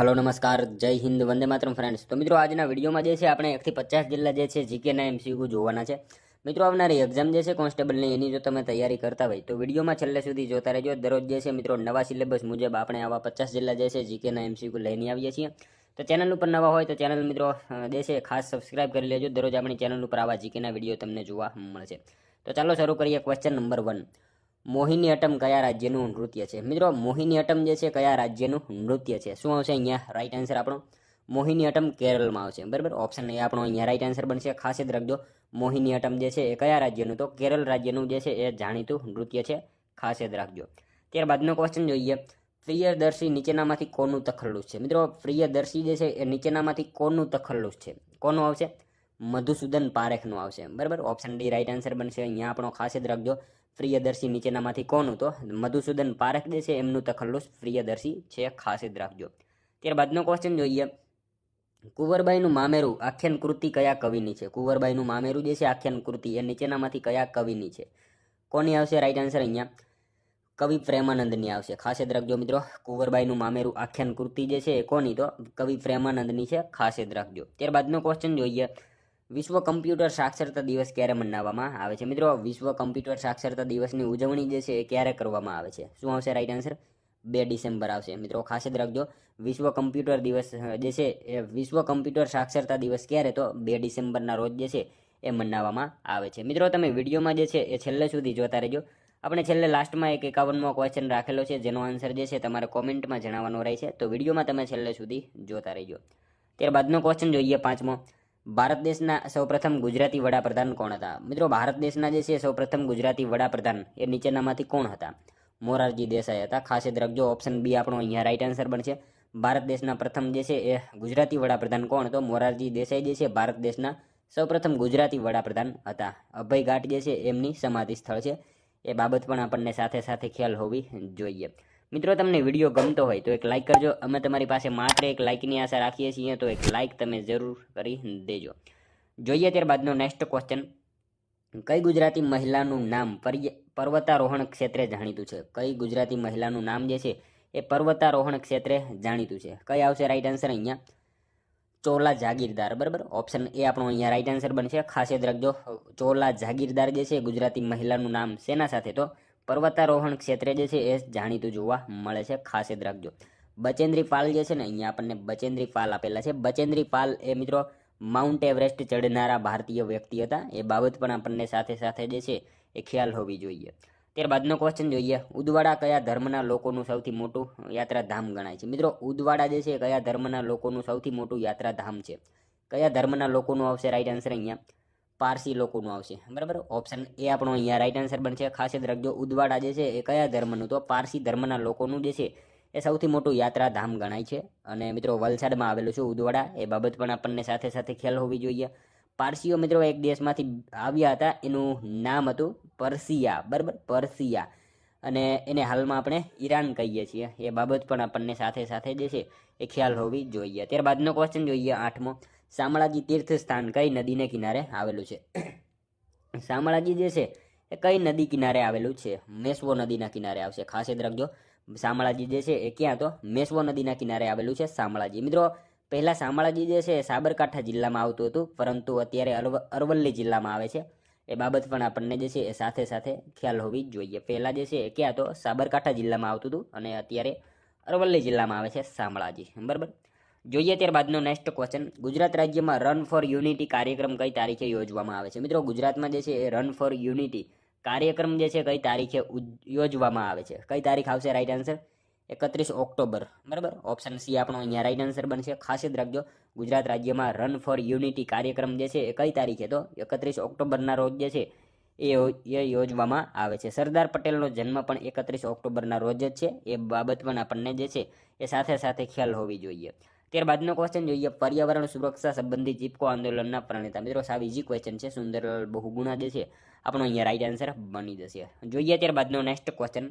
Hello नमस्कार जय Hind Vande Mataram friends. तो मित्रों આજના વિડીયોમાં જે છે આપણે 1 થી 50 જિલ્લા જે છે જીકેના એમસીક્યુ જોવાના છે। મિત્રો આવનારી એક્ઝામ જે છે કોન્સ્ટેબલની એની જો તમે તૈયારી કરતા હોય તો વિડીયોમાં છેલ્લે સુધી જોતા રહેજો। દરરોજ જે છે મિત્રો નવા સિલેબસ મુજબ આપણે આવા 50 જિલ્લા જે છે જીકેના એમસીક્યુ લઈને આવીએ છીએ। તો ચેનલ ઉપર નવા હોય તો ચેનલ મિત્રો જે છે ખાસ સબસ્ક્રાઇબ કરી લેજો। દરરોજ આપણી ચેનલ ઉપર આવા જીકેના વિડીયો તમને જોવા મળશે। તો ચાલો શરૂ કરીએ। ક્વેશ્ચન નંબર 1, મોહિની અટમ કયા રાજ્યનું નૃત્ય છે? મિત્રો મોહિની અટમ જે છે કયા રાજ્યનું નૃત્ય છે? શું આવશે અહીંયા રાઈટ આન્સર આપણો? મોહિની અટમ કેરળમાં આવશે, બરાબર। ઓપ્શન એ આપણો અહીંયા રાઈટ આન્સર બનશે। ખાસ યાદ રાખજો, મોહિની અટમ જે છે એ કયા રાજ્યનું? તો કેરળ રાજ્યનું જે છે એ જાણીતું નૃત્ય છે, ખાસ યાદ રાખજો। ત્યારબાદનો ક્વેશ્ચન જોઈએ, પ્રિયદર્શી નીચેનામાંથી કોનું તખલ્લુસ છે? મિત્રો પ્રિયદર્શી જે છે એ નીચેનામાંથી કોનું તખલ્લુસ છે? કોનું આવશે? મધુસૂદન પારેખનું આવશે, બરાબર। ઓપ્શન ડી રાઈટ આન્સર બનશે અહીંયા આપણો। ખાસ યાદ રાખજો, પ્રિયદર્શી નીચેનામાંથી કોનું? તો મધુસૂદન પારેખ જે છે એમનું તખલ્લુસ પ્રિયદર્શી છે, ખાસ યાદ રાખજો। ત્યારબાદનો ક્વેશ્ચન જોઈએ, કુંવરબાઈનું મામેરું આખ્યાન કૃતિ કયા કવિની છે? કુંવરબાઈનું મામેરું જે છે આખ્યાન કૃતિ એ નીચેનામાંથી કયા કવિની છે? કોની આવશે રાઈટ આન્સર? અહીંયા કવિ પ્રેમાનંદની આવશે, ખાસ યાદ રાખજો મિત્રો। કુંવરબાઈનું મામેરું આખ્યાન કૃતિ જે છે એ કોની? તો કવિ પ્રેમાનંદની છે, ખાસ યાદ રાખજો। ત્યારબાદનો ક્વેશ્ચન જોઈએ, વિશ્વ કમ્પ્યુટર સાક્ષરતા દિવસ ક્યારે મનાવવામાં આવે છે? મિત્રો વિશ્વ કમ્પ્યુટર સાક્ષરતા દિવસની ઉજવણી જે છે એ ક્યારે કરવામાં આવે છે? શું આવશે રાઈટ આન્સર? 2 ડિસેમ્બર આવશે મિત્રો, ખાસ યાદ રાખજો। વિશ્વ કમ્પ્યુટર દિવસ જે છે એ વિશ્વ કમ્પ્યુટર સાક્ષરતા દિવસ ક્યારે? તો 2 ડિસેમ્બરના રોજ જે છે એ મનાવવામાં આવે છે। મિત્રો તમે વિડીયોમાં જે છે એ છેલ્લે સુધી જોતા રહેજો। આપણે છેલ્લે લાસ્ટમાં એક 51મો ક્વેશ્ચન રાખેલો છે જેનો આન્સર જે છે તમારે કોમેન્ટમાં જણાવવાનો રહેશે, તો વિડીયોમાં તમે છેલ્લે સુધી જોતા રહેજો। ત્યારબાદનો ક્વેશ્ચન જોઈએ 5મો, ભારત દેશના સૌપ્રથમ ગુજરાતી વડાપ્રધાન કોણ હતા? મિત્રો ભારત દેશના જે છે સૌપ્રથમ ગુજરાતી વડાપ્રધાન એ નીચેનામાંથી કોણ હતા? મોરારજી દેસાઈ હતા, ખાસ યાદ રાખજો। ઓપ્શન બી આપણો અહીંયા રાઈટ આન્સર બનશે। ભારત દેશના પ્રથમ જે છે એ ગુજરાતી વડાપ્રધાન કોણ? તો મોરારજી દેસાઈ જે છે ભારત દેશના સૌપ્રથમ ગુજરાતી વડાપ્રધાન હતા। અભય ઘાટ જે છે એમની સમાધિ સ્થળ છે, એ બાબત પણ આપણને સાથે સાથે ખ્યાલ હોવી જોઈએ। મિત્રો તમને વિડીયો ગમતો હોય તો એક લાઇક કરજો। અમે તમારી પાસે માત્ર એક લાઇકની આશા રાખીએ છીએ, તો એક લાઇક તમે જરૂર કરી દેજો। જોઈએ ત્યારબાદનો નેક્સ્ટ ક્વેશ્ચન, કઈ ગુજરાતી મહિલાનું નામ પર્વતારોહણ ક્ષેત્રે જાણીતું છે? કઈ ગુજરાતી મહિલાનું નામ જે છે એ પર્વતારોહણ ક્ષેત્રે જાણીતું છે? કઈ આવશે રાઈટ આન્સર? અહીંયા ચોલા જાગીરદાર, બરાબર। ઓપ્શન એ આપણો અહીંયા રાઈટ આન્સર બનશે। ખાસ યાદ રાખજો, ચોલા જાગીરદાર જે છે ગુજરાતી મહિલાનું નામ શેના સાથે? તો પર્વતારોહણ ક્ષેત્રે જે છે એ જાણીતું જોવા મળે છે, ખાસ યાદ રાખજો। બચેન્દ્રી પાલ જે છે ને અહીંયા આપણને બચેન્દ્રી પાલ આપેલા છે। બચેન્દ્રી પાલ એ મિત્રો માઉન્ટ એવરેસ્ટ ચડનારા ભારતીય વ્યક્તિ હતા, એ બાબત પણ આપણને સાથે સાથે જે છે એ ખ્યાલ હોવી જોઈએ। ત્યારબાદનો ક્વેશ્ચન જોઈએ, ઉદવાડા કયા ધર્મના લોકોનું સૌથી મોટું યાત્રાધામ ગણાય છે? મિત્રો ઉદવાડા જે છે કયા ધર્મના લોકોનું સૌથી મોટું યાત્રાધામ છે? કયા ધર્મના લોકોનું આવશે રાઈટ આન્સર? અહીંયા પારસી લોકોનું આવશે, બરાબર। ઓપ્શન એ આપણો અહીંયા રાઈટ આન્સર બનશે। ખાસ યાદ રાખજો, ઉદવાડા જે છે એ કયા ધર્મનું? તો પારસી ધર્મના લોકોનું જે છે એ સૌથી મોટું યાત્રાધામ ગણાય છે, અને મિત્રો વલસાડમાં આવેલું છે ઉદવાડા, એ બાબત પણ આપણને સાથે સાથે ખ્યાલ હોવી જોઈએ। પારસીઓ મિત્રો એક દેશમાંથી આવ્યા હતા, એનું નામ હતું પર્સિયા, બરાબર, પર્સિયા, અને એને હાલમાં આપણે ઈરાન કહીએ છીએ, એ બાબત પણ આપણને સાથે સાથે જે છે એ ખ્યાલ હોવી જોઈએ। ત્યારબાદનો ક્વેશ્ચન જોઈએ 8મો, શામળાજી તીર્થ સ્થાન કઈ નદીને કિનારે આવેલું છે? શામળાજી જે છે એ કઈ નદી કિનારે આવેલું છે? મેશ્વો નદીના કિનારે આવશે, ખાસ યાદ રાખજો। શામળાજી જે છે એ ક્યાં? તો મેશ્વો નદીના કિનારે આવેલું છે શામળાજી। મિત્રો પહેલા શામળાજી જે છે સાબરકાંઠા જિલ્લામાં આવતું હતું, પરંતુ અત્યારે અરવલ્લી જિલ્લામાં આવે છે, એ બાબત પણ આપણને જે છે એ સાથે સાથે ખ્યાલ હોવી જોઈએ। પહેલા જે છે એ ક્યાં? તો સાબરકાંઠા જિલ્લામાં આવતું હતું અને અત્યારે અરવલ્લી જિલ્લામાં આવે છે શામળાજી, બરાબર। જોઈએ ત્યારબાદનો નેક્સ્ટ ક્વેશ્ચન, ગુજરાત રાજ્યમાં રન ફોર યુનિટી કાર્યક્રમ કઈ તારીખે યોજવામાં આવે છે? મિત્રો ગુજરાતમાં જે છે એ રન ફોર યુનિટી કાર્યક્રમ જે છે કઈ તારીખે યોજવામાં આવે છે? કઈ તારીખ આવશે રાઈટ આન્સર? 31 ઓક્ટોબર, બરાબર। ઓપ્શન સી આપણો અહીંયા રાઈટ આન્સર બનશે। ખાસ યાદ રાખજો, ગુજરાત રાજ્યમાં રન ફોર યુનિટી કાર્યક્રમ જે છે એ કઈ તારીખે? તો 31 ઓક્ટોબરના રોજ જે છે એ યોજવામાં આવે છે। સરદાર પટેલનો જન્મ પણ 31 ઓક્ટોબરના રોજ જ છે, એ બાબત પણ આપણને જે છે એ સાથે સાથે ખ્યાલ હોવી જોઈએ। ત્યારબાદનો ક્વેશ્ચન જોઈએ, પર્યાવરણ સુરક્ષા સંબંધી ચીપકો આંદોલનના પ્રણેતા? મિત્રો સાવ ઇઝી ક્વેશ્ચન છે, સુંદરલાલ બહુગુણા જે છે આપણો અહીંયા રાઈટ આન્સર બની જશે। જોઈએ ત્યારબાદનો નેક્સ્ટ ક્વેશ્ચન,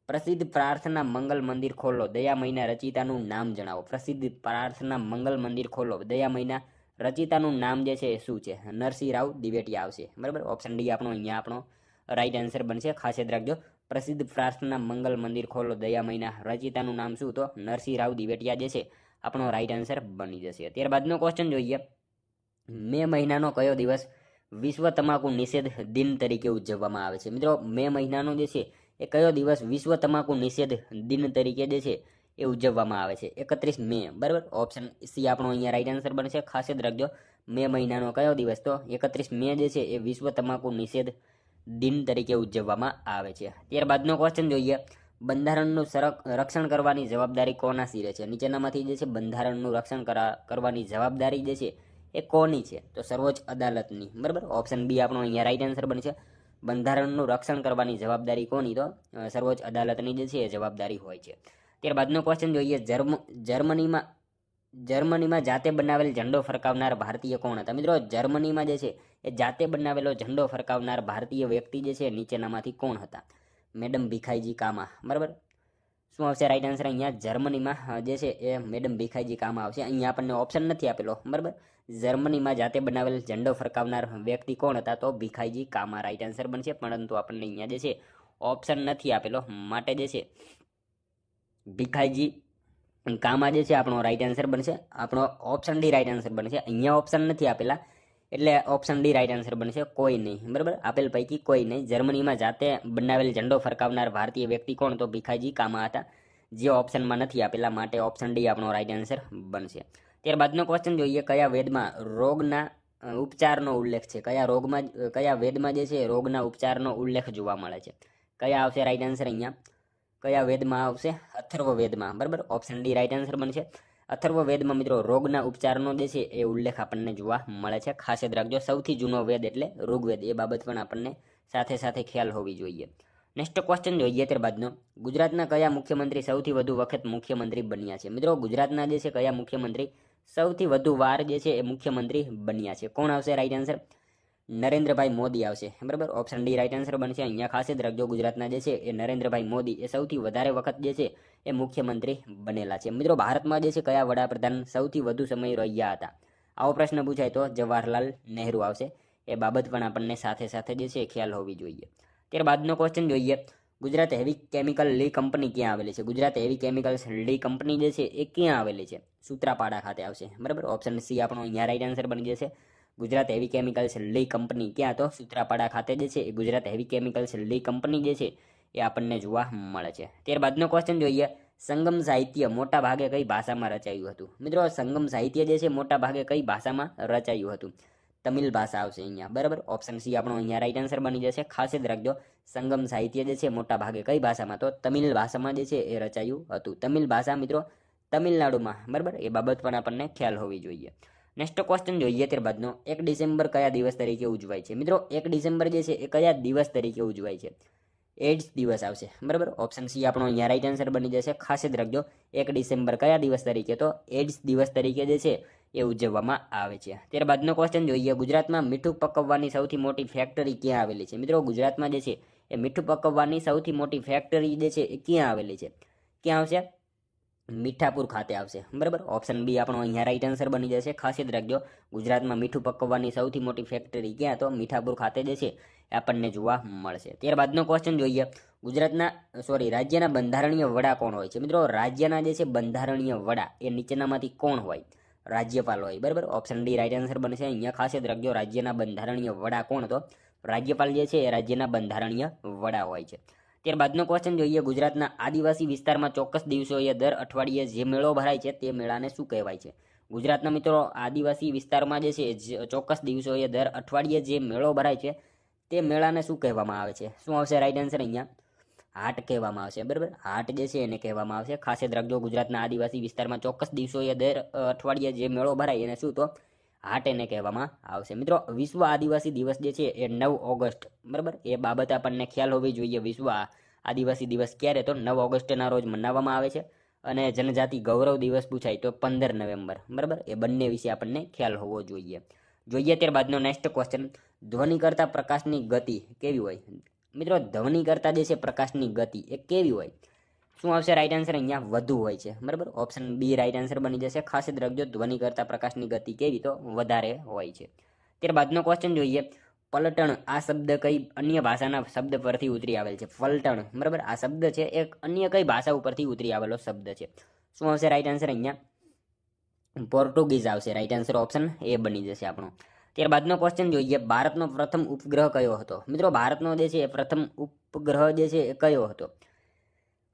પ્રસિદ્ધ પ્રાર્થના મંગલ મંદિર ખોલો દયા મહિના રચિતાનું નામ જણાવો? પ્રસિદ્ધ પ્રાર્થના મંગલ મંદિર ખોલો દયા મહિના રચિતાનું નામ જે છે એ શું છે? નરસિંહ રાવ દિવેટિયા આવશે, બરાબર। ઓપ્શન ડી આપણો અહીંયા આપણો રાઈટ આન્સર બનશે। ખાસ યાદ રાખજો, પ્રસિદ્ધ પ્રાર્થના મંગલ મંદિર ખોલો દયા મહિના રચિતાનું નામ શું? તો નરસિંહ રાવ દિવેટિયા જે છે આપણો રાઈટ આન્સર બની જશે. ત્યારબાદનો ક્વેશ્ચન જોઈએ, મે મહિનાનો કયો દિવસ વિશ્વ તમાકુ નિષેધ દિન તરીકે ઉજવવામાં આવે છે? મિત્રો, મે મહિનાનો જે છે એ કયો દિવસ વિશ્વ તમાકુ નિષેધ દિન તરીકે જે છે એ ઉજવવામાં આવે છે? 31 મે. બરાબર, ઓપ્શન સી આપણો અહીંયા રાઈટ આન્સર બનશે. ખાસ યાદ રાખજો, મે મહિનાનો કયો દિવસ? તો 31 મે જે છે એ વિશ્વ તમાકુ નિષેધ દિન તરીકે ઉજવવામાં આવે છે. ત્યારબાદનો ક્વેશ્ચન જોઈએ, બંધારણનું રક્ષણ કરવાની જવાબદારી કોના સિરે છે? નીચેનામાંથી જે છે બંધારણનું રક્ષણ કરવાની જવાબદારી જે છે એ કોની છે? તો સર્વોચ્ચ અદાલતની. બરાબર, ઓપ્શન બી આપણો અહીંયા રાઈટ આન્સર બનશે. બંધારણનું રક્ષણ કરવાની જવાબદારી કોની? તો સર્વોચ્ચ અદાલતની જે છે એ જવાબદારી હોય છે. ત્યારબાદનો ક્વેશ્ચન જોઈએ, જર્મનીમાં જાતે બનાવેલ ઝંડો ફરકાવનાર ભારતીય કોણ હતા? મિત્રો, જર્મનીમાં જે છે એ જાતે બનાવેલો ઝંડો ફરકાવનાર ભારતીય વ્યક્તિ જે છે નીચેનામાંથી કોણ હતા? મેડમ ભીખાઈજી કામા. બરાબર, શું આવશે રાઈટ આન્સર? અહીંયા જર્મનીમાં જે છે એ મેડમ ભીખાઈજી કામા આવશે. અહીંયા આપણને ઓપ્શન નથી આપેલો. બરાબર, જર્મનીમાં જાતે બનાવેલ ઝંડો ફરકાવનાર વ્યક્તિ કોણ હતા? તો ભીખાઈજી કામા રાઈટ આન્સર બનશે. પરંતુ આપણને અહીંયા જે છે ઓપ્શન નથી આપેલો, માટે જે છે ભીખાઈજી કામા જે છે આપણો રાઈટ આન્સર બનશે. આપણો ઓપ્શન ડી રાઈટ આન્સર બનશે. અહીંયા ઓપ્શન નથી આપેલા એટલે ઓપ્શન ડી રાઈટ આન્સર બનશે. કોઈ નહીં. બરાબર, આપેલ પૈકી કોઈ નહીં. જર્મનીમાં જાતે બનાવેલ ઝંડો ફરકાવનાર ભારતીય વ્યક્તિ કોણ? તો ભીખાઈજી કામા હતા, જે ઓપ્શનમાં નથી આપેલા, માટે ઓપ્શન ડી આપણો રાઈટ આન્સર બનશે. ત્યારબાદનો ક્વેશ્ચન જોઈએ, કયા વેદમાં રોગના ઉપચારનો ઉલ્લેખ છે? કયા વેદમાં જે છે રોગના ઉપચારનો ઉલ્લેખ જોવા મળે છે? કયા આવશે રાઈટ આન્સર? અહીંયા કયા વેદમાં આવશે? અથર્વ વેદમાં. બરાબર, ઓપ્શન ડી રાઈટ આન્સર બનશે. અથર્વ વેદમાં મિત્રો રોગના ઉપચારનો જે છે એ ઉલ્લેખ આપણને જોવા મળે છે. ખાસ યાદ રાખજો, સૌથી જૂનો વેદ એટલે ઋગ્વેદ. એ બાબત પણ આપણને સાથે સાથે ખ્યાલ હોવી જોઈએ. નેક્સ્ટ ક્વેશ્ચન જોઈએ ત્યારબાદનો, ગુજરાતના કયા મુખ્યમંત્રી સૌથી વધુ વખત મુખ્યમંત્રી બન્યા છે? મિત્રો, ગુજરાતના જે છે કયા મુખ્યમંત્રી સૌથી વધુ વાર જે છે એ મુખ્યમંત્રી બન્યા છે? કોણ આવશે રાઈટ આન્સર? નરેન્દ્રભાઈ મોદી આવશે. બરાબર, ઓપ્શન ડી રાઈટ આન્સર બનશે. અહીંયા ખાસ યાદ રાખજો, ગુજરાતના જે છે એ નરેન્દ્રભાઈ મોદી એ સૌથી વધારે વખત જે છે એ મુખ્યમંત્રી બનેલા છે. મિત્રો, ભારતમાં જે છે કયા વડાપ્રધાન સૌથી વધુ સમય રહ્યા હતા? આવો પ્રશ્ન પૂછાય તો જવાહરલાલ નહેરુ આવશે. એ બાબત પણ આપણને સાથે સાથે જે છે ખ્યાલ હોવી જોઈએ. ત્યારબાદનો ક્વેશ્ચન જોઈએ, ગુજરાત હેવી કેમિકલ લી કંપની ક્યાં આવેલી છે? ગુજરાત હેવી કેમિકલ્સ લી કંપની જે છે એ ક્યાં આવેલી છે? સૂત્રાપાડા ખાતે આવશે. બરાબર, ઓપ્શન સી આપણો અહીંયા રાઈટ આન્સર બની જશે. ગુજરાત હેવી કેમિકલ્સ લી કંપની ક્યાં? તો સૂત્રાપાડા ખાતે જે છે એ ગુજરાત હેવી કેમિકલ્સ લી કંપની જે છે એ આપણને જોવા મળે છે. ત્યારબાદનો ક્વેશ્ચન જોઈએ, સંગમ સાહિત્ય મોટા ભાગે કઈ ભાષામાં રચાયું હતું? મિત્રો, સંગમ સાહિત્ય જે છે મોટા ભાગે કઈ ભાષામાં રચાયું હતું? તમિલ ભાષા આવશે અહીંયા. બરાબર, ઓપ્શન સી આપણો અહીંયા રાઈટ આન્સર બની જશે. ખાસ યાદ રાખજો, સંગમ સાહિત્ય જે છે મોટા ભાગે કઈ ભાષામાં? તો તમિલ ભાષામાં જે છે એ રચાયું હતું. તમિલ ભાષા મિત્રો તમિલનાડુમાં. બરાબર, એ બાબત પણ આપણને ખ્યાલ હોવી જોઈએ. નેક્સ્ટ ક્વેશ્ચન જોઈએ ત્યારબાદનો, 1 ડિસેમ્બર કયા દિવસ તરીકે ઉજવાય છે? મિત્રો, 1 ડિસેમ્બર જે છે એ કયા દિવસ તરીકે ઉજવાય છે? એડ્સ દિવસ આવશે. બરાબર, ઓપ્શન સી આપણો અહીંયા રાઈટ આન્સર બની જશે. ખાસ યાદ રાખજો, 1 ડિસેમ્બર કયા દિવસ તરીકે? તો એડ્સ દિવસ તરીકે જે છે એ ઉજવવામાં આવે છે. ત્યારબાદનો ક્વેશ્ચન જોઈએ, ગુજરાતમાં મીઠું પકવવાની સૌથી મોટી ફેક્ટરી ક્યાં આવેલી છે? મિત્રો, ગુજરાતમાં જે છે એ મીઠું પકવવાની સૌથી મોટી ફેક્ટરી જે છે એ ક્યાં આવેલી છે? ક્યાં આવશે? મીઠાપુર ખાતે આવશે. બરાબર, ઓપ્શન બી આપણો અહીંયા રાઈટ આન્સર બની જશે. ખાસ યાદ રાખજો, ગુજરાતમાં મીઠું પકવવાની સૌથી મોટી ફેક્ટરી ક્યાં? તો મીઠાપુર ખાતે જે છે આપણને જોવા મળશે. ત્યારબાદનો ક્વેશ્ચન જોઈએ, રાજ્યના બંધારણીય વડા કોણ હોય છે? મિત્રો, રાજ્યના જે છે બંધારણીય વડા એ નીચેનામાંથી કોણ હોય? રાજ્યપાલ હોય. બરાબર, ઓપ્શન ડી રાઈટ આન્સર બનશે. અહીંયા ખાસ યાદ રાખજો, રાજ્યના બંધારણીય વડા કોણ? તો રાજ્યપાલ જે છે એ રાજ્યના બંધારણીય વડા હોય છે. ત્યારબાદનો ક્વેશ્ચન જોઈએ, ગુજરાતના આદિવાસી વિસ્તારમાં ચોક્કસ દિવસોએ દર અઠવાડિયે જે મેળો ભરાય છે તે મેળાને શું કહેવાય છે? ગુજરાતના મિત્રો આદિવાસી વિસ્તારમાં જે છે ચોક્કસ દિવસોએ દર અઠવાડિયે જે મેળો ભરાય છે તે મેળાને શું કહેવામાં આવે છે? શું આવશે રાઈટ આન્સર? અહીંયા હાટ કહેવામાં આવશે. બરાબર, હાટ જે છે એને કહેવામાં આવશે. ખાસ યાદ રાખજો, ગુજરાતના આદિવાસી વિસ્તારમાં ચોક્કસ દિવસોએ દર અઠવાડિયે જે મેળો ભરાય એને શું? તો હાટ એને કહેવામાં આવશે. મિત્રો, વિશ્વ આદિવાસી દિવસ જે છે એ 9 ઓગસ્ટ. બરાબર, એ બાબત આપણને ખ્યાલ હોવી જોઈએ. વિશ્વ આદિવાસી દિવસ ક્યારે? તો 9 ઓગસ્ટના રોજ મનાવવામાં આવે છે. અને જનજાતિ ગૌરવ દિવસ પૂછાય તો 15 નવેમ્બર. બરાબર, એ બંને વિશે આપણને ખ્યાલ હોવો જોઈએ. ત્યારબાદનો નેક્સ્ટ ક્વેશ્ચન, ધ્વનિ કરતા પ્રકાશની ગતિ કેવી હોય? મિત્રો, ધ્વનિ કરતા જે છે પ્રકાશની ગતિ એ કેવી હોય? શું આવશે રાઈટ આન્સર? અહીંયા વધુ હોય છે. બરાબર, ઓપ્શન બી રાઈટ આન્સર બની જશે. ખાસ યાદ રાખજો, ધ્વનિ કરતા પ્રકાશની ગતિ કેવી? તો વધારે હોય છે. ત્યારબાદનો ક્વેશ્ચન જોઈએ, પલટણ આ શબ્દ કઈ અન્ય ભાષાના શબ્દ પરથી ઉતરી આવેલ છે? પલટણ. બરાબર, આ શબ્દ છે એક અન્ય કઈ ભાષા ઉપરથી ઉતરી આવેલો શબ્દ છે? શું આવશે રાઈટ આન્સર? અહીંયા પોર્ટુગીઝ આવશે. રાઈટ આન્સર ઓપ્શન એ બની જશે આપણો. ત્યારબાદનો ક્વેશ્ચન જોઈએ, ભારતનો પ્રથમ ઉપગ્રહ કયો હતો? મિત્રો ભારતનો જે છે એ પ્રથમ ઉપગ્રહ જે છે એ કયો હતો?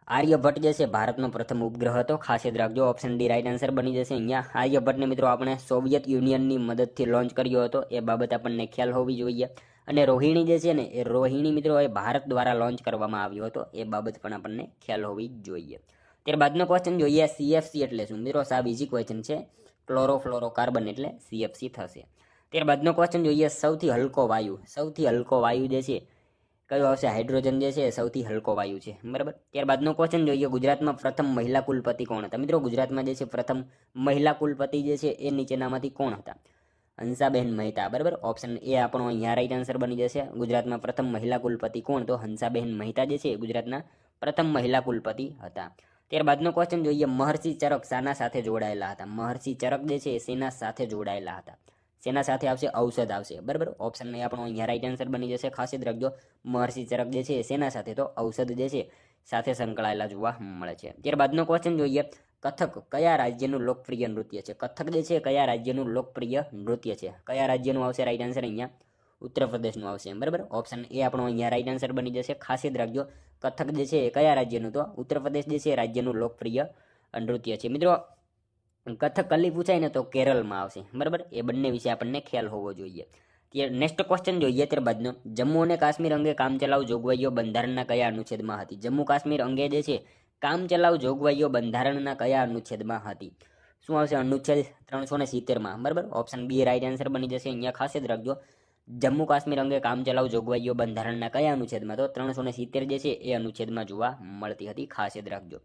આર્યભટ્ટ જે છે ભારતનો પ્રથમ ઉપગ્રહ હતો. ખાસ યાદ રાખજો, ઓપ્શન ડી રાઈટ આન્સર બની જશે. અહીંયા આર્યભટ્ટને મિત્રો આપણે સોવિયત યુનિયનની મદદથી લોન્ચ કર્યો હતો, એ બાબત આપણને ખ્યાલ હોવી જોઈએ. અને રોહિણી જે છે ને એ રોહિણી મિત્રો એ ભારત દ્વારા લોન્ચ કરવામાં આવ્યો હતો, એ બાબત પણ આપણને ખ્યાલ હોવી જોઈએ. ત્યારબાદનો ક્વેશ્ચન જોઈએ, CFC એટલે શું? મિત્રો આ બીજી ક્વેશ્ચન છે. ક્લોરોફ્લોરોકાર્બન એટલે CFC થશે. ત્યારબાદનો ક્વેશ્ચન જોઈએ, સૌથી હલકો વાયુ. સૌથી હલકો વાયુ જે છે કયો આવશે? હાઇડ્રોજન જે છે એ સૌથી હલકો વાયુ છે, બરાબર. ત્યારબાદનો ક્વેશ્ચન જોઈએ, ગુજરાતમાં પ્રથમ મહિલા કુલપતિ કોણ હતા? મિત્રો ગુજરાતમાં જે છે પ્રથમ મહિલા કુલપતિ જે છે એ નીચેનામાંથી કોણ હતા? હંસાબેન મહેતા, બરાબર. ઓપ્શન એ આપણો અહીંયા રાઈટ આન્સર બની જશે. ગુજરાતમાં પ્રથમ મહિલા કુલપતિ કોણ? તો હંસાબેન મહેતા જે છે ગુજરાતના પ્રથમ મહિલા કુલપતિ હતા. ત્યારબાદનો ક્વેશ્ચન જોઈએ, મહર્ષિ ચરક શાના સાથે જોડાયેલા હતા? મહર્ષિ ચરક જે છે એ શેના સાથે જોડાયેલા હતા? શેના સાથે આવશે? ઔષધ આવશે, બરાબર. ઓપ્શન એ આપણો અહીંયા રાઈટ આન્સર બની જશે. ખાસ યાદ રાખજો, મહર્ષિ ચરક જે છે શેના સાથે? તો ઔષધ જે છે સાથે સંકળાયેલા જોવા મળે છે. ત્યારબાદનો ક્વેશ્ચન જોઈએ, કથક કયા રાજ્યનું લોકપ્રિય નૃત્ય છે? કથક જે છે કયા રાજ્યનું લોકપ્રિય નૃત્ય છે? કયા રાજ્યનું આવશે રાઈટ આન્સર? અહીંયા ઉત્તર પ્રદેશનું આવશે, બરાબર. ઓપ્શન એ આપણો અહીંયા રાઈટ આન્સર બની જશે. ખાસ યાદ રાખજો, કથક જે છે એ કયા રાજ્યનું? તો ઉત્તર પ્રદેશ જે છે રાજ્યનું લોકપ્રિય નૃત્ય છે. મિત્રો કથકલી પૂછાય ને તો કેરળમાં આવશે, બરાબર. એ બંને વિશે આપણને ખ્યાલ હોવો જોઈએ. નેક્સ્ટ ક્વેશ્ચન જોઈએ ત્યારબાદનો, જમ્મુ અને કાશ્મીર અંગે કામચલાઉ જોગવાઈઓ બંધારણના કયા અનુચ્છેદમાં હતી? જમ્મુ કાશ્મીર અંગે જે છે કામચલાઉ જોગવાઈઓ બંધારણના કયા અનુચ્છેદમાં હતી? શું આવશે? અનુચ્છેદ 370માં, બરાબર. ઓપ્શન બી રાઈટ આન્સર બની જશે. અહીંયા ખાસ યાદ રાખજો, જમ્મુ કાશ્મીર અંગે કામચલાઉ જોગવાઈઓ બંધારણના કયા અનુચ્છેદમાં? તો 370 જે છે એ અનુચ્છેદમાં જોવા મળતી હતી. ખાસ યાદ રાખજો.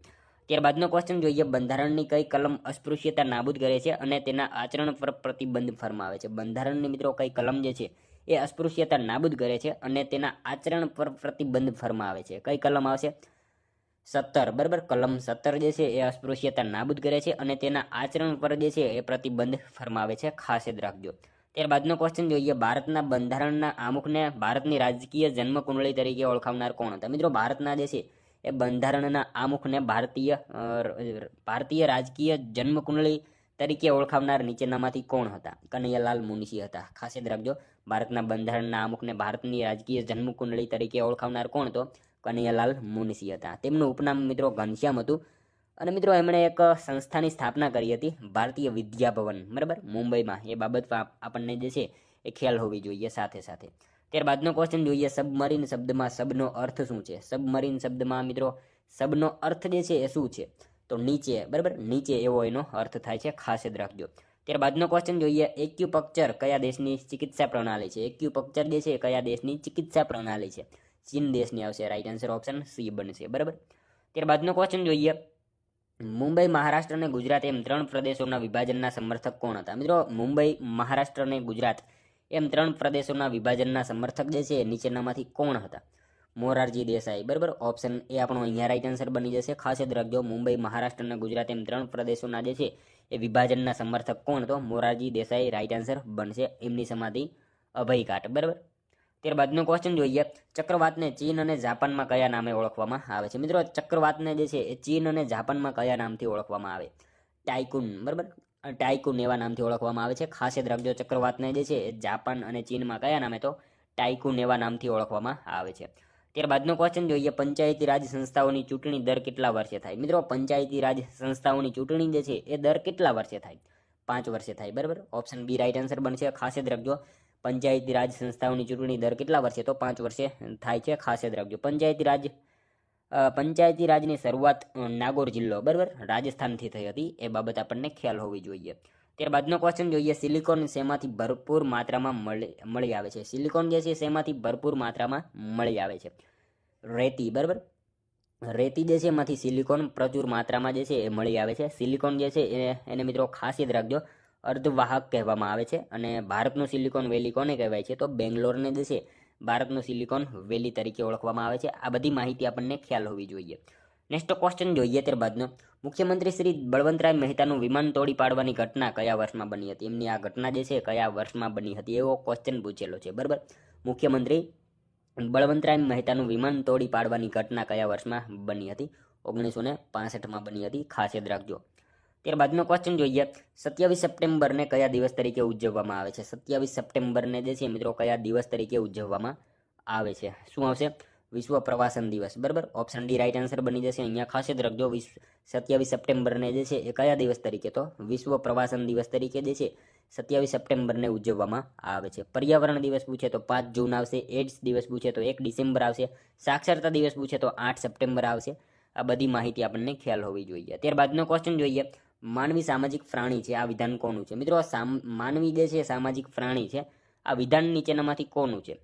ત્યારબાદનો ક્વેશ્ચન જોઈએ, બંધારણની કઈ કલમ અસ્પૃશ્યતા નાબૂદ કરે છે અને તેના આચરણ પર પ્રતિબંધ ફરમાવે છે? બંધારણની મિત્રો કઈ કલમ જે છે એ અસ્પૃશ્યતા નાબૂદ કરે છે અને તેના આચરણ પર પ્રતિબંધ ફરમાવે છે? કઈ કલમ આવશે? 17, બરાબર. કલમ 17 જે છે એ અસ્પૃશ્યતા નાબૂદ કરે છે અને તેના આચરણ પર જે છે એ પ્રતિબંધ ફરમાવે છે. ખાસ યાદ રાખજો. ત્યારબાદનો ક્વેશ્ચન જોઈએ, ભારતના બંધારણના આમુખને ભારતની રાજકીય જન્મકુંડળી તરીકે ઓળખાવનાર કોણ હતા? મિત્રો ભારતના જે છે એ બંધારણના આમુખને ભારતીય રાજકીય જન્મકુંડળી તરીકે ઓળખાવનાર નીચેનામાંથી કોણ હતા? કનૈયાલાલ મુનશી હતા. ખાસ યાદ રાખજો, ભારતના બંધારણના આમુખને ભારતની રાજકીય જન્મકુંડળી તરીકે ઓળખાવનાર કોણ? તો કનૈયાલાલ મુનશી હતા. તેમનું ઉપનામ મિત્રો ઘનશ્યામ હતું. અને મિત્રો એમણે એક સંસ્થાની સ્થાપના કરી હતી, ભારતીય વિદ્યાભવન, બરાબર, મુંબઈમાં. એ બાબત આપણને જે છે એ ખ્યાલ હોવી જોઈએ સાથે સાથે. ત્યારબાદનો ક્વેશ્ચન જોઈએ, સબમરીન શબ્દમાં સબનો અર્થ શું છે? સબમરીન શબ્દમાં મિત્રો સબનો અર્થ જે છે એ શું છે? તો નીચે, બરાબર, નીચે એવો એનો અર્થ થાય છે. ખાસ યાદ રાખજો. ત્યારબાદનો ક્વેશ્ચન જોઈએ, એક્યુપંક્ચર કયા દેશની ચિકિત્સા પ્રણાલી છે? એક્યુપંક્ચર જે છે કયા દેશની ચિકિત્સા પ્રણાલી છે? ચીન દેશની આવશે. રાઈટ આન્સર ઓપ્શન સી બનશે, બરાબર. ત્યારબાદનો ક્વેશ્ચન જોઈએ, મુંબઈ, મહારાષ્ટ્ર અને ગુજરાત એમ 3 પ્રદેશોના વિભાજનના સમર્થક કોણ હતા? મિત્રો મુંબઈ, મહારાષ્ટ્ર અને ગુજરાત એમ 3 પ્રદેશોના વિભાજનના સમર્થક જે છે નીચેનામાંથી કોણ હતા? મોરારજી દેસાઈ, બરાબર. ઓપ્શન એ આપણો અહીંયા રાઈટ આન્સર બની જશે. ખાસ યાદ રાખજો, મુંબઈ, મહારાષ્ટ્ર અને ગુજરાત એમ 3 પ્રદેશોના જે છે એ વિભાજનના સમર્થક કોણ? તો મોરારજી દેસાઈ રાઈટ આન્સર બનશે. એમની સમાધિ અભયઘાટ, બરાબર. ત્યારબાદનો ક્વેશ્ચન જોઈએ, ચક્રવાતને ચીન અને જાપાનમાં કયા નામે ઓળખવામાં આવે છે? મિત્રો ચક્રવાતને જે છે એ ચીન અને જાપાનમાં કયા નામથી ઓળખવામાં આવે? ટાઇકુન, બરાબર. ટાઇકુન એવા નામથી ઓળખવામાં આવે છે. ખાસ યાદ રાખજો, ચક્રવાતને જે છે એ જાપાન અને ચીનમાં કયા નામે? તો ટાઇકુન એવા નામથી ઓળખવામાં આવે છે. ત્યારબાદનો ક્વેશ્ચન જોઈએ, પંચાયતી રાજ સંસ્થાઓની ચૂંટણી દર કેટલા વર્ષે થાય? મિત્રો પંચાયતી રાજ સંસ્થાઓની ચૂંટણી જે છે એ દર કેટલા વર્ષે થાય? 5 વર્ષે થાય, બરાબર. ઓપ્શન બી રાઈટ આન્સર બનશે. ખાસ યાદ રાખજો, પંચાયતી રાજ સંસ્થાઓની ચૂંટણી દર કેટલા વર્ષે? તો 5 વર્ષે થાય છે. ખાસ યાદ રાખજો. પંચાયતી રાજની શરૂઆત નાગોર જિલ્લો, બરાબર, રાજસ્થાનથી થઈ હતી. એ બાબત આપણને ખ્યાલ હોવી જોઈએ. ત્યારબાદનો ક્વેશ્ચન જોઈએ, સિલિકોન શેમાંથી ભરપૂર માત્રામાં મળી આવે છે? સિલિકોન જે છે શેમાંથી ભરપૂર માત્રામાં મળી આવે છે? રેતી, બરાબર. રેતી જે છે એમાંથી સિલિકોન પ્રચુર માત્રામાં જે છે એ મળી આવે છે. સિલિકોન જે છે એને મિત્રો ખાસ યાદ રાખજો, અર્ધવાહક કહેવામાં આવે છે. અને ભારતનું સિલિકોન વેલી કોને કહેવાય છે? તો બેંગ્લોરને જે છે ભારતનું સિલિકોન વેલી તરીકે ઓળખવામાં આવે છે. આ બધી માહિતી આપણને ખ્યાલ હોવી જોઈએ. નેક્સ્ટ ક્વેશ્ચન જોઈએ ત્યારબાદનો, મુખ્યમંત્રી શ્રી બળવંતરાય મહેતાનું વિમાન તોડી પાડવાની ઘટના કયા વર્ષમાં બની હતી? એમની આ ઘટના જે છે કયા વર્ષમાં બની હતી એવો ક્વેશ્ચન પૂછેલો છે, બરાબર. મુખ્યમંત્રી બળવંતરાય મહેતાનું વિમાન તોડી પાડવાની ઘટના કયા વર્ષમાં બની હતી? 1965માં બની હતી. ખાસ યાદ રાખજો. ત્યારબાદનો ક્વેશ્ચન જોઈએ, 27 સપ્ટેમ્બરને કયા દિવસ તરીકે ઉજવવામાં આવે છે? 27 સપ્ટેમ્બરને જે છે મિત્રો કયા દિવસ તરીકે ઉજવવામાં આવે છે? શું આવશે? વિશ્વ પ્રવાસન દિવસ, બરાબર. ઓપ્શન ડી રાઈટ આન્સર બની જશે. અહીંયા ખાસ જ રાખજો, 27 સપ્ટેમ્બરને જે છે એ કયા દિવસ તરીકે? તો વિશ્વ પ્રવાસન દિવસ તરીકે જે છે 27 સપ્ટેમ્બરને ઉજવવામાં આવે છે. પર્યાવરણ દિવસ પૂછે તો 5 જૂન આવશે. એડ્સ દિવસ પૂછે તો 1 ડિસેમ્બર આવશે. સાક્ષરતા દિવસ પૂછે તો 8 સપ્ટેમ્બર આવશે. આ બધી માહિતી આપણને ખ્યાલ હોવી જોઈએ. ત્યારબાદનો ક્વેશ્ચન જોઈએ, માનવી સામાજિક પ્રાણી છે, આ વિધાન કોનું છે? મિત્રો માનવી જે છે સામાજિક પ્રાણી છે, આ વિધાન નીચેનામાંથી કોનું છે?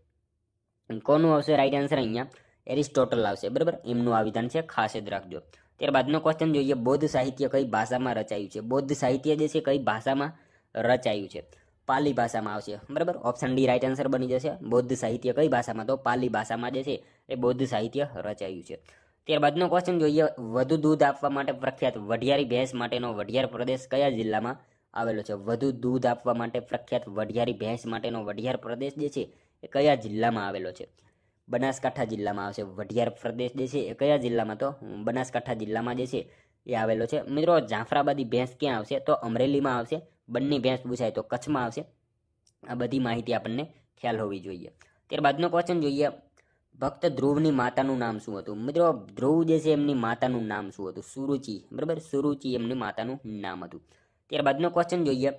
કોનું આવશે રાઈટ આન્સર? અહીંયા એરિસ્ટોટલ આવશે, બરાબર. એમનું આ વિધાન છે, ખાસ જ રાખજો. ત્યારબાદનો ક્વેશ્ચન જોઈએ, બૌદ્ધ સાહિત્ય કઈ ભાષામાં રચાયું છે? બૌદ્ધ સાહિત્ય જે છે કઈ ભાષામાં રચાયું છે? પાલી ભાષામાં આવશે, બરાબર. ઓપ્શન ડી રાઈટ આન્સર બની જશે. બૌદ્ધ સાહિત્ય કઈ ભાષામાં? તો પાલી ભાષામાં જે છે એ બૌદ્ધ સાહિત્ય રચાયું છે. ત્યારબાદનો ક્વેશ્ચન જોઈએ, વધુ દૂધ આપવા માટે પ્રખ્યાત વઢિયારી ભેંસ માટેનો વઢિયાર પ્રદેશ કયા જિલ્લામાં આવેલો છે? વધુ દૂધ આપવા માટે પ્રખ્યાત વઢિયારી ભેંસ માટેનો વઢિયાર પ્રદેશ જે છે એ કયા જિલ્લામાં આવેલો છે? બનાસકાંઠા જિલ્લામાં આવશે. વઢિયાર પ્રદેશ જે છે એ કયા જિલ્લામાં? તો બનાસકાંઠા જિલ્લામાં જે છે એ આવેલો છે. મિત્રો જાફરાબાદી ભેંસ ક્યાં આવશે? તો અમરેલીમાં આવશે. બંને ભેંસ પૂછાય તો કચ્છમાં આવશે. આ બધી માહિતી આપણને ખ્યાલ હોવી જોઈએ. ત્યારબાદનો ક્વેશ્ચન જોઈએ, ભક્ત ધ્રુવની માતાનું નામ શું હતું? મિત્રો ધ્રુવ જે છે એમની માતાનું નામ શું હતું? સુરુચિ, બરાબર. સુરુચિ એમની માતાનું નામ હતું. ત્યારબાદનો ક્વેશ્ચન જોઈએ,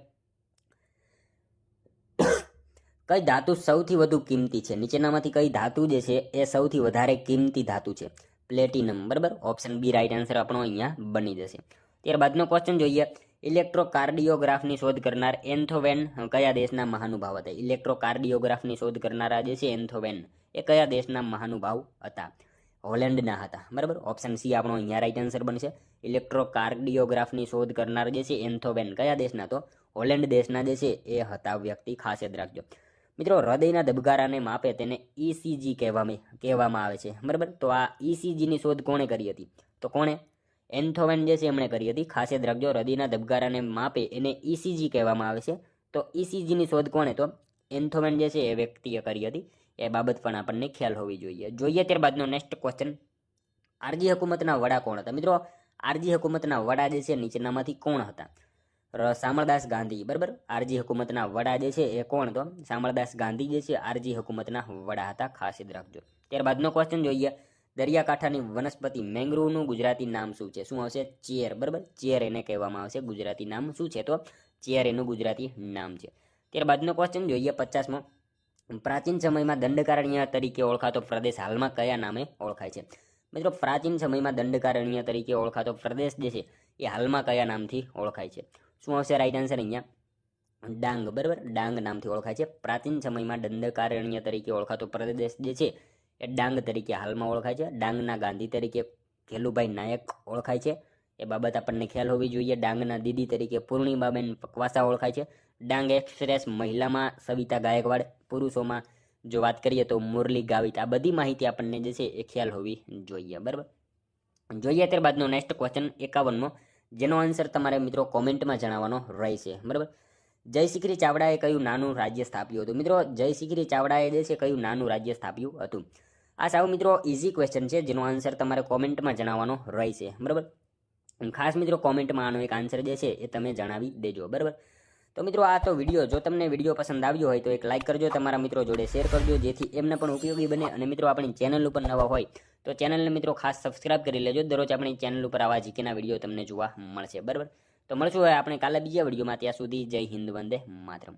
કઈ ધાતુ સૌથી વધુ કિંમતી છે? નીચેનામાંથી કઈ ધાતુ જે છે એ સૌથી વધારે કિંમતી ધાતુ છે? પ્લેટિનમ, બરાબર. ઓપ્શન બી રાઈટ આન્સર આપણો અહીંયા બની જશે. ત્યારબાદનો ક્વેશ્ચન જોઈએ, ઇલેક્ટ્રોકાર્ડિયોગ્રાફની શોધ કરનાર એન્થોવેન કયા દેશના મહાનુભાવ હતા? ઇલેક્ટ્રોકાર્ડિયોગ્રાફની શોધ કરનારા જે છે એન્થોવેન એ કયા દેશના મહાનુભાવ હતા? હોલેન્ડના હતા, બરાબર. ઓપ્શન સી આપણો અહીંયા રાઈટ આન્સર બનશે. ઇલેક્ટ્રોકાર્ડિયોગ્રાફની શોધ કરનાર જે છે એન્થોવેન કયા દેશના? તો હોલેન્ડ દેશના જે છે એ હતા વ્યક્તિ, ખાસ યાદ રાખજો. મિત્રો હૃદયના ધબકારાને માપે તેને ECG કહેવામાં આવે છે, બરાબર. તો આ ECGની શોધ કોણે કરી હતી? તો કોણે? એન્થોવેન જે છે એમણે કરી હતી, ખાસ યાદ રાખજો. હૃદયના ધબકારાને માપે એને ECG કહેવામાં આવે છે. તો ECGની શોધ કોણે? તો એન્થોવેન જે છે એ વ્યક્તિએ કરી હતી. એ બાબત પણ આપણને ખ્યાલ હોવી જોઈએ. ત્યારબાદનો નેક્સ્ટ ક્વેશ્ચન, આરજી હુકુમતના વડા કોણ હતા? મિત્રો આરજી હુકુમતના વડા જે છે નીચેનામાંથી કોણ હતા? શામળદાસ ગાંધી, બરાબર. આરજી હુકુમતના વડા જે છે એ કોણ? તો શામળદાસ ગાંધી જે છે આરજી હુકુમતના વડા હતા, ખાસ યાદ રાખજો. ત્યારબાદનો ક્વેશ્ચન જોઈએ, દરિયાકાંઠાની વનસ્પતિ મેંગ્રુવનું ગુજરાતી નામ શું છે? શું આવશે? ચેર, બરાબર. ચેર એને કહેવામાં આવશે. ગુજરાતી નામ શું છે? તો ચેર એનું ગુજરાતી નામ છે. ત્યારબાદનો ક્વેશ્ચન જોઈએ 50મો, પ્રાચીન સમયમાં દંડકારણ્ય તરીકે ઓળખાતો પ્રદેશ હાલમાં કયા નામે ઓળખાય છે? મિત્રો પ્રાચીન સમયમાં દંડકારણ્ય તરીકે ઓળખાતો પ્રદેશ જે છે એ હાલમાં કયા નામથી ઓળખાય છે? શું આવશે રાઈટ આન્સર? અહીંયા ડાંગ, બરાબર. ડાંગ નામથી ઓળખાય છે. પ્રાચીન સમયમાં દંડકારણ્ય તરીકે ઓળખાતો પ્રદેશ જે છે એ ડાંગ તરીકે હાલમાં ઓળખાય છે. ડાંગના ગાંધી તરીકે ઘેલુભાઈ નાયક ઓળખાય છે. એ બાબત આપણને ખ્યાલ હોવી જોઈએ. ડાંગના દીદી તરીકે પૂર્ણિમાબેન પકવાસા ઓળખાય છે. ડાંગ એક્સપ્રેસ મહિલામાં સવિતા ગાયકવાડ, પુરુષોમાં જો વાત કરીએ તો મુરલી ગાવિત. આ બધી માહિતી આપણને જે છે એ ખ્યાલ હોવી જોઈએ, બરાબર. ત્યારબાદનો નેક્સ્ટ ક્વેશ્ચન 51મો, જેનો આન્સર તમારે મિત્રો કોમેન્ટમાં જણાવવાનો રહેશે, બરાબર. જયશિખરી ચાવડાએ કયું નાનું રાજ્ય સ્થાપ્યું હતું? મિત્રો જયશિખરી ચાવડાએ જે છે કયું નાનું રાજ્ય સ્થાપ્યું હતું? આ સાવ મિત્રો ઇઝી ક્વેશ્ચન છે, જેનો આન્સર તમારે કોમેન્ટમાં જણાવવાનો રહેશે, બરાબર. ખાસ મિત્રો કોમેન્ટમાં આનો એક આન્સર જે છે એ તમે જણાવી દેજો, બરાબર. તો મિત્રો આ તો વિડીયો, જો તમને વિડીયો પસંદ આવ્યો હોય તો એક લાઇક કરજો, તમારા મિત્રો જોડે શેર કરજો, જેથી એમને પણ ઉપયોગી બને. અને મિત્રો આપણી ચેનલ ઉપર નવા હોય તો ચેનલને મિત્રો ખાસ સબસ્ક્રાઇબ કરી લેજો. દરરોજ આપણી ચેનલ ઉપર આવા જીકેના વિડીયો તમને જોવા મળશે, બરાબર. તો મળશું હવે આપણે કાલે બીજા વિડીયોમાં. ત્યાં સુધી જય હિન્દ, વંદે માતરમ.